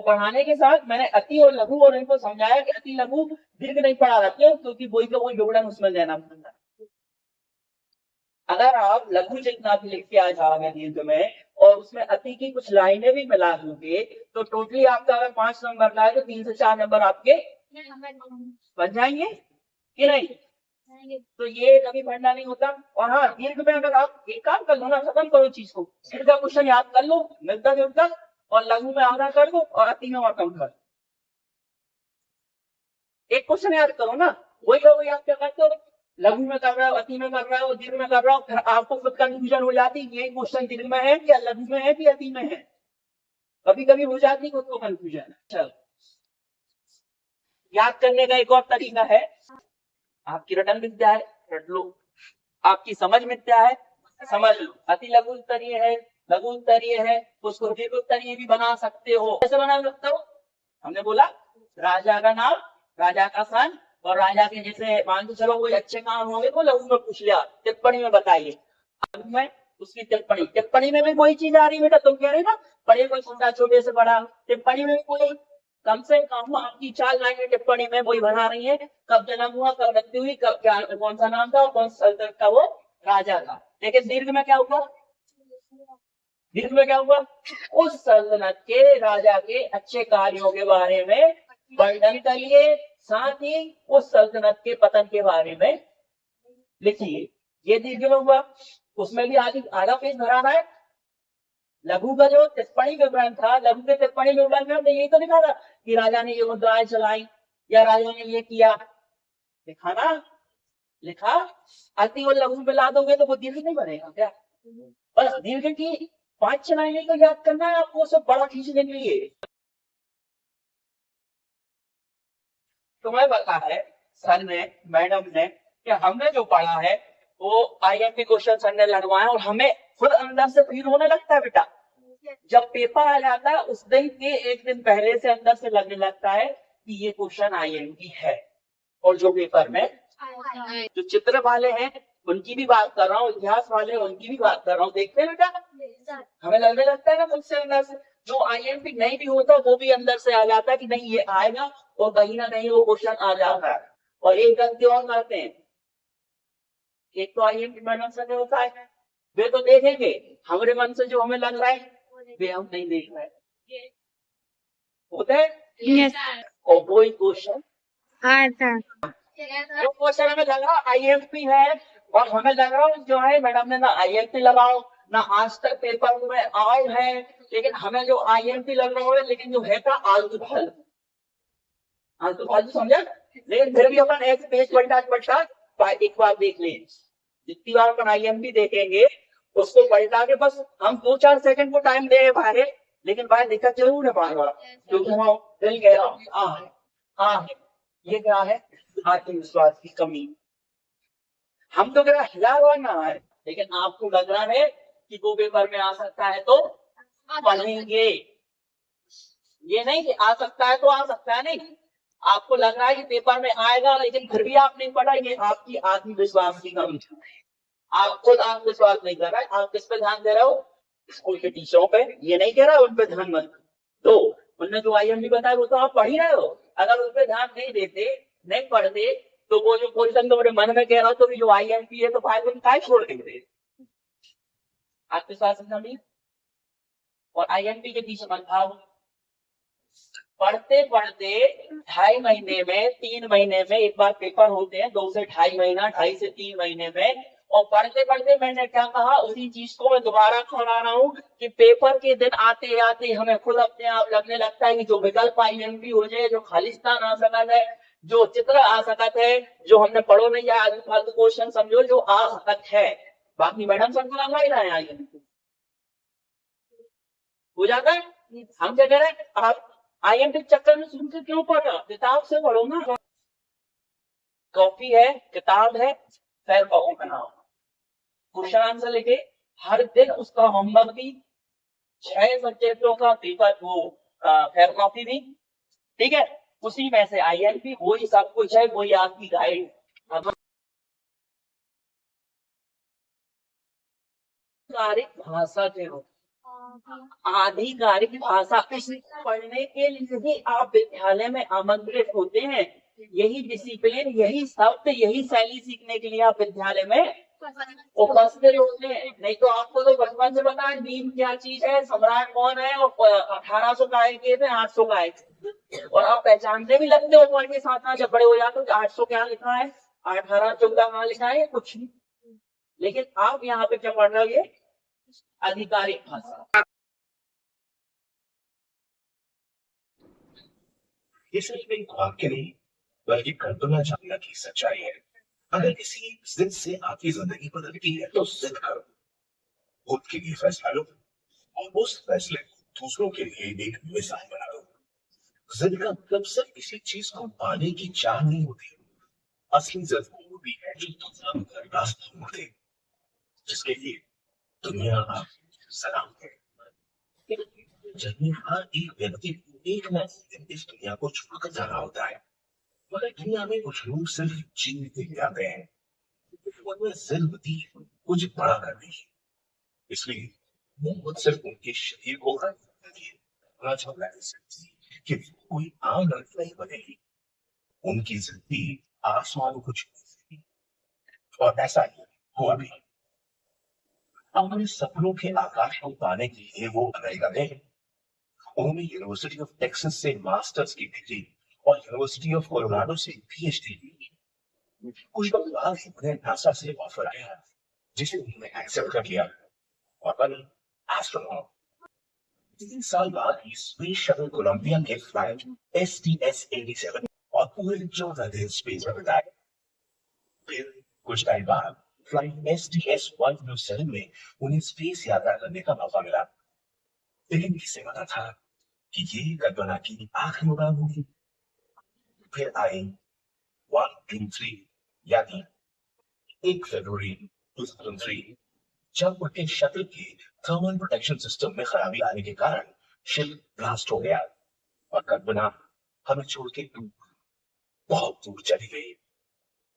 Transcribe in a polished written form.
पढ़ाने के साथ मैंने अति और लघु और इनको समझाया कि अति लघु दीर्घ नहीं पढ़ा रखे हो, क्योंकि वही का वही विवरण उसमें देना पड़ता है। अगर आप लघु जितना भी लिख के आ जाओगे दीर्घ में और उसमें अति की कुछ लाइनें भी मिला दोगे, तो टोटली आपका अगर 5 नंबर लाए तो 3 से 4 नंबर आपके बन जाएंगे कि नहीं। तो ये कभी पढ़ना नहीं होता। और हाँ, दीर्घ में अगर आप एक काम कर लो ना, खत्म करो चीज को, दीर्घ का क्वेश्चन याद कर लो मिलता जुलता, और लघु में आधा कर दो और अति में और कम कर दो। एक क्वेश्चन याद करो ना, वही आप क्या करते हो, लघु में कर रहे हो, अति में कर रहे हो, दीर्घ में कर रहे हो, फिर आपको खुद कंफ्यूजन हो जाती है ये क्वेश्चन दीर्घ में है या लघु में है कि अति में है। कभी कभी हो जाती है खुद को कंफ्यूजन। चलो, याद करने का एक और तरीका है, आपकी रटन विद्या है, रट लो। आपकी समझ विद्या है, समझ लो। अति लघु उत्तरीय है, लघु उत्तरीय है, उसको दीर्घ उत्तरीय भी बना सकते हो। कैसे बना सकते हो? हमने बोला राजा का नाम, राजा का सन, और राजा के जैसे मान के चलो कोई अच्छे काम होंगे तो लघु में पूछ लिया, टिप्पणी में बताइए। अब मैं उसकी टिप्पणी में भी कोई चीज आ रही है बेटा, तुम कह रहे ना पढ़े कोई छोटे से बड़ा, टिप्पणी में भी कोई कम से कम आपकी 4 लाइनें टिप्पणी में वही बना रही है, कब जन्म हुआ, कब मृत्यु हुई, कब क्या, कौन सा नाम था और कौन सा सल्तनत का वो राजा था। लेकिन दीर्घ में क्या हुआ? दीर्घ में क्या हुआ? उस सल्तनत के राजा के अच्छे कार्यों के बारे में वर्णन करिए, साथ ही उस सल्तनत के पतन के बारे में लिखिए। ये दीर्घ में हुआ। उसमें भी आधा पेज भराना है। लघु का जो टिप्पणी विवरण था, लघु के टिप्पणी विवरण में हमने यही तो लिखा था कि राजा ने ये मुद्राएं चलाई या राजा ने ये किया, लिखा ना, लिखा। अति और लघु मिला दोगे तो वो दीर्घ नहीं बनेगा क्या? बस दीर्घ की 5 लाइनें तो याद करना है आपको, सब बड़ा खींचने के लिए। तुम्हें पता है सर ने, मैडम ने, कि हमने जो पढ़ा है वो आईएमपी क्वेश्चन सर ने लगवाए और हमें खुद अंदर से फील होने लगता है बेटा। जब पेपर आ जाता है उस दिन के 1 दिन पहले से अंदर से लगने लगता है कि ये क्वेश्चन आईएमपी है। और जो पेपर में जो चित्र वाले हैं उनकी भी बात कर रहा हूँ, इतिहास वाले उनकी भी बात कर रहा हूँ, देखते हैं बेटा, हमें लगने लगता है ना खुद से अंदर से। जो आईएमपी नहीं भी होता वो भी अंदर से आ जाता है कि नहीं ये आएगा, और कहीं ना कहीं वो क्वेश्चन आ जाता है। और एक गलती और करते हैं, एक तो आईएमपी मैडम से होता है, वे तो देखेंगे, हमारे मन से जो हमें लग रहा है वे हम नहीं देख रहे होते हैं। और वही क्वेश्चन जो क्वेश्चन हमें लग रहा आईएमपी है, और हमें लग रहा जो है मैडम ने ना आईएमपी लगाओ ना आज तक पेपर में आए हैं, लेकिन हमें जो आईएमपी लग रहा है लेकिन जो है था आलतू फालतू, समझा। लेकिन फिर भी अपन एक पेज पलटा एक बार देख लें। जितनी बार अपन आईएमपी देखेंगे उसको पलटा के बस हम 2-4 सेकंड को टाइम दे बाहर, लेकिन बाहर दिक्कत जरूर है बार बार, क्योंकि हम दिल कह रहा हूँ ये क्या है, आत्मविश्वास की कमी। हम तो कह हिला हुआ ना है, लेकिन आपको लग रहा है कि वो पेपर में आ सकता है तो पढ़ेंगे। ये नहीं कि आ सकता है तो आ सकता है, नहीं, आपको लग रहा है कि पेपर में आएगा लेकिन फिर भी आप नहीं पढ़ा, ये आपकी आत्मविश्वास की कमी। आप खुद आत्मविश्वास नहीं कर रहे, आप किस पे ध्यान दे रहे हो? स्कूल के टीचरों पे। ये नहीं कह रहा उन पे ध्यान मत दो, उनने जो आईएमपी बताया वो तो आप पढ़ ही रहे हो। अगर उन पे ध्यान नहीं देते, नहीं पढ़ते, तो वो जो क्वेश्चन तुम्हारे मन में कह रहा तो जो आईएमपी है तो फाइल तुम काय छोड़ देते। आत्मविश्वास की कमी और आईएमपी के पीछे मत भागो। पढ़ते पढ़ते 2.5 महीने में, 3 महीने में एक बार पेपर होते हैं, 2 से 2.5 महीना, 2.5 से 3 महीने में। और पढ़ते पढ़ते मैंने क्या कहा, उसी चीज को मैं दोबारा दोहरा रहा हूँ कि पेपर के दिन आते आते हमें खुद अपने आप लगने लगता है कि जो विकल्प आईएमपी हो जाए, जो खालिस्तान आ सकता है, जो चित्र आ सकता है, जो हमने पढ़ो नहीं है आलतू फालतू क्वेश्चन समझो जो आ सकता है, बाकी मैडम सबको लगा ही रहा है आईएमपी हो जाता है। हम क्या कह रहे हैं, आप आईएमपी चक्कर में शुरू से क्यों पढ़ रहे हो? किताब से पढ़ो ना। कॉपी है, किताब है, फेयर कॉपी बनाओ, क्वेश्चन आंसर लिखे, हर दिन उसका होमवर्क भी, 6 सब्जेक्टों का पेपर वो फेयर कॉपी भी, ठीक है। उसी में से आईएमपी, वही सब कुछ है, वही आपकी गाइड। भाषा के हो आधिकारिक भाषा पढ़ने के लिए ही आप विद्यालय में आमंत्रित होते हैं। यही डिसिप्लिन, यही शब्द, यही शैली सीखने के लिए आप विद्यालय में उपस्थित होते हैं। नहीं तो आपको तो बचपन से पता है नीम क्या चीज है, सम्राट कौन है, और 1800 गाय के थे, 800 गाय, और आप पहचानते भी लगते हो उम्र के साथ साथ। जब बड़े हो जाते हो 800 क्या लिखा है, 18 14 कहाँ लिखा है, कुछ नहीं। लेकिन आप यहाँ पे क्या पढ़ रहे हो, ये आधिकारिक भाषा। ये सिर्फ एक वाक्य नहीं बल्कि कल्पना जानना की सच्चाई है। अगर किसी जिद से आपकी जिंदगी बदलती है तो जिद करो, खुद के लिए फैसला लो और उस फैसले को दूसरों के लिए एक मिसाल बना दो। जिद का मतलब सिर्फ किसी चीज को पाने की चाह नहीं होती। असली जिद वो भी है जो दूसरा रास्ता मोड़ दे, जिसके लिए दुनिया आपको सलाम करे। जब हर एक व्यक्ति एक न एक दिन इस दुनिया को छोड़कर जाना होता है, मगर दुनिया में कुछ लोग सिर्फ जीते जाते हैं, उनमें जिद थी कुछ बड़ा करने की। इसलिए मोहम्मद सिर्फ उनके शरीर को कि कोई आम लड़की नहीं बनेगी, उनकी जिंदगी आसमान को छूती। और ऐसा ही हुआ भी। अपने सपनों के आकाश को पाने के लिए वो अमेरिका गए। उन्होंने यूनिवर्सिटी ऑफ टेक्सास से मास्टर्स की डिग्री और यूनिवर्सिटी ऑफ कोलोराडो से पीएचडी ली। कुछ वक्त बाद उन्हें नासा से ऑफर आया, जिसे उन्होंने एक्सेप्ट कर लिया और बने एस्ट्रोनॉट। 3 साल बाद ही स्पेस शटल कोलंबिया के फ्लाइट STS-87 और पूरे 14 दिन स्पेस में बिताए। फिर कुछ टाइम बाद फ्लाइट STS-107 में उन्हें स्पेस यात्रा करने का मौका मिला। लेकिन किसे पता था कि ये कल्पना की आखिरी उड़ान होगी। फिर आई 1, 2, 3 यानी 1 फरवरी 2003, जब उनके शटल के थर्मल प्रोटेक्शन सिस्टम में खराबी आने के कारण शिप ब्लास्ट हो गया और कल्पना हमें छोड़ के दूर, बहुत दूर चली गई।